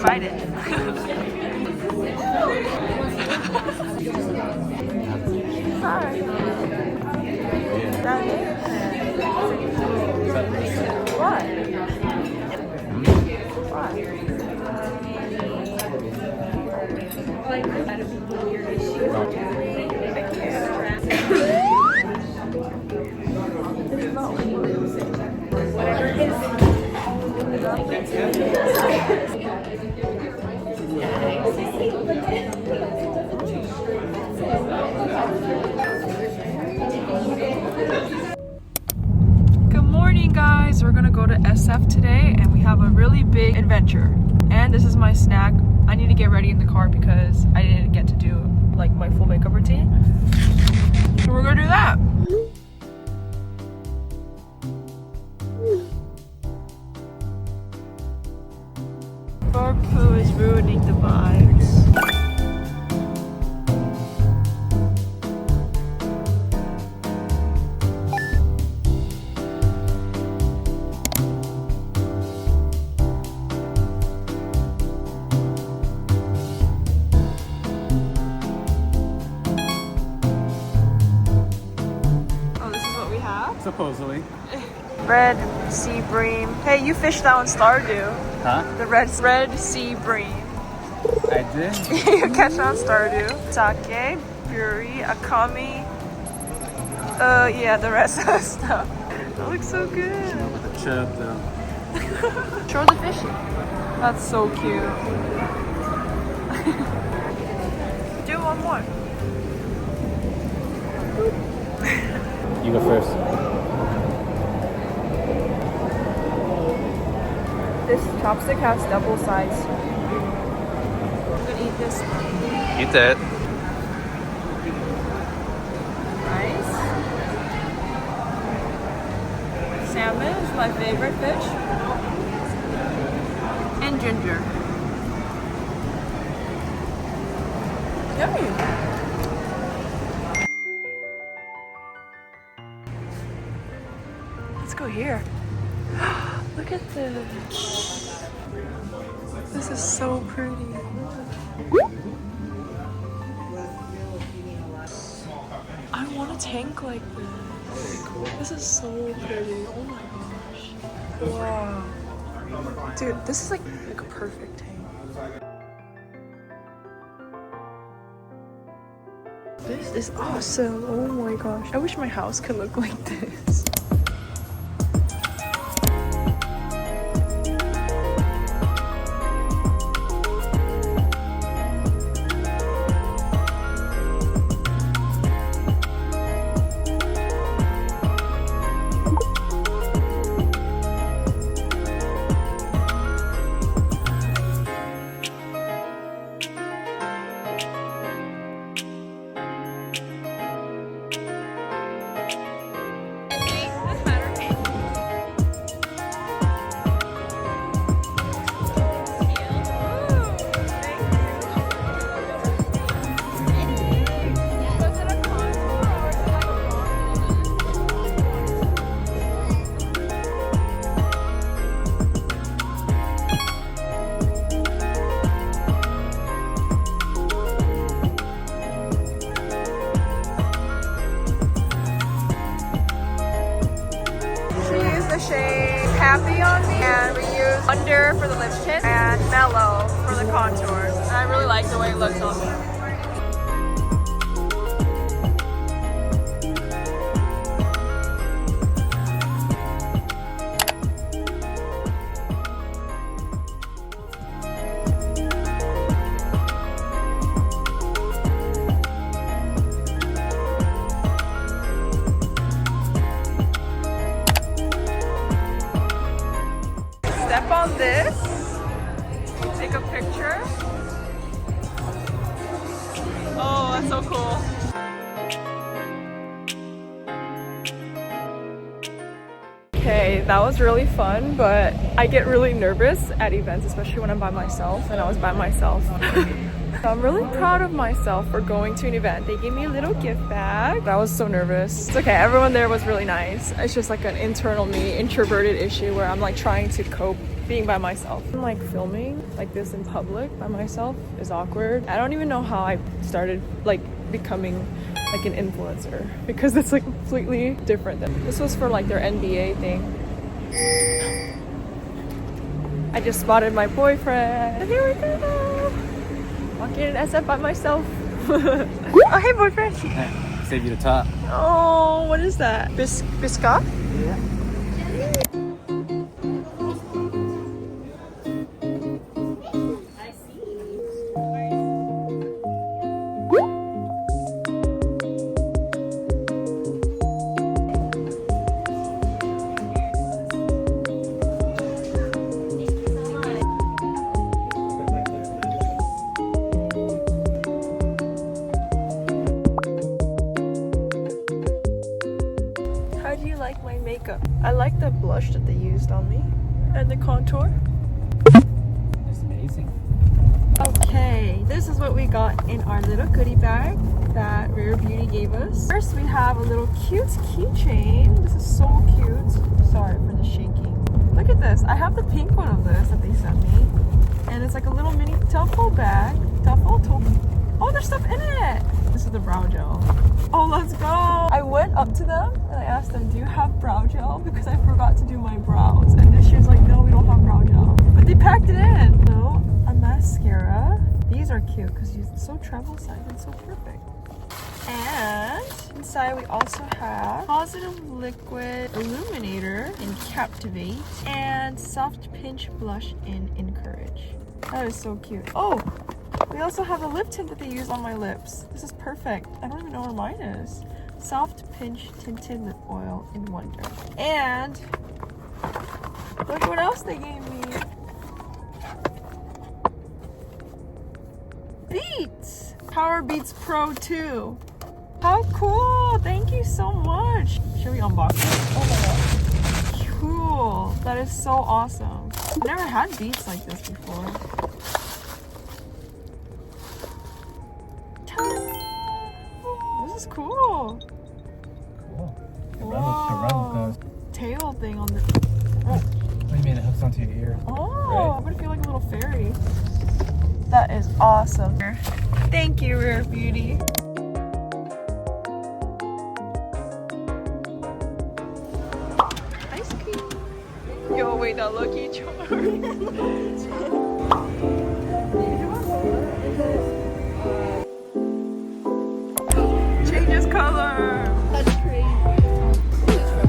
excited. Hi. That is. What? Good morning, guys. We're gonna go to SF today and we have a really big adventure. And this is my snack. I need to get ready in the car because I didn't get to do like my full makeup routine. So we're gonna do that. Our poo is ruining the vibes. Oh, this is what we have? Supposedly. Red sea bream. Hey, you fished that on Stardew. Huh? The red sea bream. I did? You catch it on Stardew. Sake, puri, akami. Yeah, the rest of the stuff. That looks so good. With the chub though. Show the fish. That's so cute. Do one more. You go first. This chopstick has double sides. I'm gonna eat this one. Eat that. Nice. Salmon is my favorite fish. And ginger. Yummy. Let's go here. Look at this. This is so pretty. I want a tank like this. This is so pretty. Oh my gosh. Wow. Dude, this is like a perfect tank. This is awesome. Oh my gosh. I wish my house could look like this. The shade Happy on me, and we use Under for the lip tint and Mellow for the contours. And I really like the way it looks on me. Step on this, take a picture. Oh, that's so cool. Okay, that was really fun, but I get really nervous at events, especially when I'm by myself, and I was by myself. So I'm really proud of myself for going to an event. They gave me a little gift bag. I was so nervous. It's okay, everyone there was really nice. It's just like an internal me, introverted issue where I'm like trying to cope being by myself. And like filming like this in public by myself is awkward. I don't even know how I started like becoming like an influencer because it's like completely different. This was for like their NBA thing. I just spotted my boyfriend. And here we go. Walking in SF by myself. Oh, hey boyfriend. Save you the top. Oh, what is that? Biscuit? Yeah. How do you like my makeup? I like the blush that they used on me and the contour. It's amazing. Okay, this is what we got in our little goodie bag that Rare Beauty gave us. First, we have a little cute keychain. This is so cute. Sorry for the shaking. Look at this. I have the pink one of this that they sent me. And it's like a little mini duffel bag. Oh, there's stuff in it. This is the brow gel. Oh, let's go. I went up to them and I asked them, do you have brow gel? Because I forgot to do my brows. And then she was like, no, we don't have brow gel. But they packed it in. So, a mascara. These are cute because it's so travel size and so perfect. And inside we also have Positive Liquid Illuminator in Captivate and Soft Pinch Blush in Encourage. That is so cute. Oh, we also have a lip tint that they use on my lips. This is perfect. I don't even know where mine is. Soft Pinch Tinted Lip Oil in Wonder. And look what else they gave me. Beats! Power Beats Pro 2. How cool! Thank you so much. Should we unbox it? Oh my god. Cool. That is so awesome. I've never had Beats like this before. This is cool. Cool. Wow. Tail thing on the... Oh. What do you mean it hooks onto your ear? Oh, right? I'm gonna feel like a little fairy. That is awesome. Thank you, Rare Beauty. Ice cream. Yo, wait, that Lucky Charms. Changes color. That's crazy.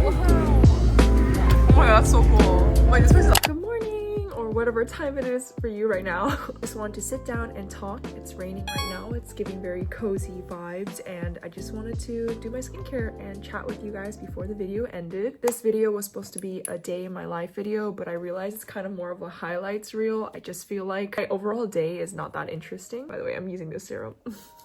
Oh my god, that's so cool. Wait, this place is... Good morning, or whatever time it is for you right now. I just wanted to sit down and talk. It's raining right now. It's giving very cozy vibes, and I just wanted to do my skincare and chat with you guys before the video ended. This video was supposed to be a day in my life video, but I realized it's kind of more of a highlights reel. I just feel like my overall day is not that interesting. By the way, I'm using this serum.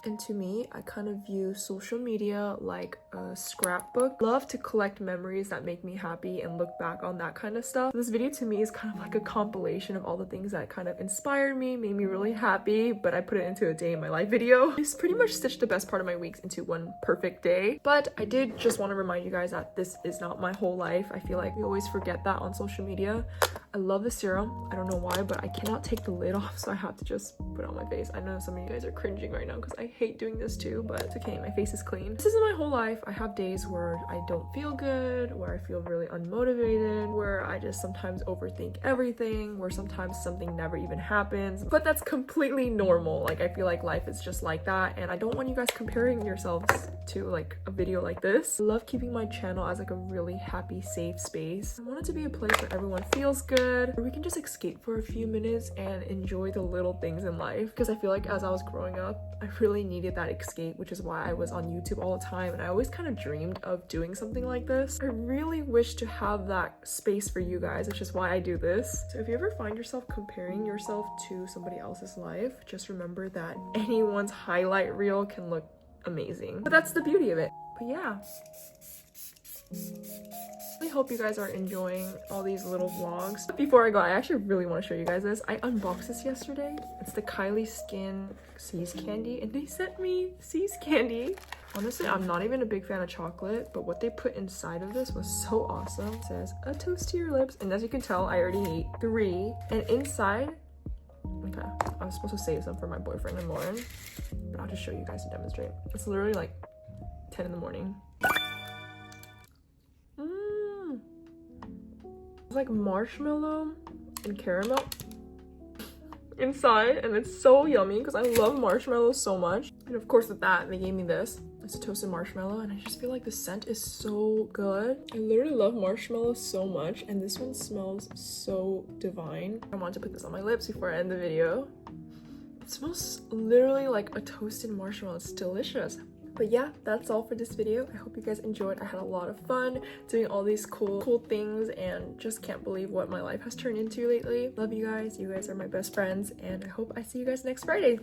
And to me, I kind of view social media like a scrapbook. Love to collect memories that make me happy and look back on that kind of stuff. This video to me is kind of like a compilation of all the things that kind of inspired me, made me really happy, but I put it into a day in my life video. I just pretty much stitched the best part of my weeks into one perfect day. But I did just want to remind you guys that this is not my whole life. I feel like we always forget that on social media. I love the serum. I don't know why, but I cannot take the lid off, so I have to just put it on my face. I know some of you guys are cringing right now because I hate doing this too, but it's okay. My face is clean. This isn't my whole life. I have days where I don't feel good, where I feel really unmotivated, where I just sometimes overthink everything, where sometimes something never even happens, but that's completely normal. Like, I feel like life is just like that, and I don't want you guys comparing yourselves to like a video like this. I love keeping my channel as like a really happy, safe space. I want it to be a place where everyone feels good, where we can just escape for a few minutes and enjoy the little things in life, because I feel like as I was growing up, I really needed that escape, which is why I was on YouTube all the time, and I always kind of dreamed of doing something like this. I really wish to have that space for you guys, which is why I do this. So if you ever find yourself comparing yourself to somebody else's life, just remember that anyone's highlight reel can look amazing, but that's the beauty of it. But yeah, I hope you guys are enjoying all these little vlogs. Before I go, I actually really want to show you guys this. I unboxed this yesterday. It's the Kylie Skin Seas Candy, and they sent me Seas Candy. Honestly, I'm not even a big fan of chocolate, but what they put inside of this was so awesome. It says, a toast to your lips. And as you can tell, I already ate 3. And inside, okay, I was supposed to save some for my boyfriend and Lauren, but I'll just show you guys to demonstrate. It's literally like 10 in the morning. It's like marshmallow and caramel inside, and it's so yummy because I love marshmallows so much. And of course with that, they gave me this. It's a toasted marshmallow, and I just feel like the scent is so good. I literally love marshmallows so much, and this one smells so divine. I want to put this on my lips before I end the video. It smells literally like a toasted marshmallow. It's delicious. But yeah, that's all for this video. I hope you guys enjoyed. I had a lot of fun doing all these cool things, and just can't believe what my life has turned into lately. Love you guys. You guys are my best friends, and I hope I see you guys next Friday.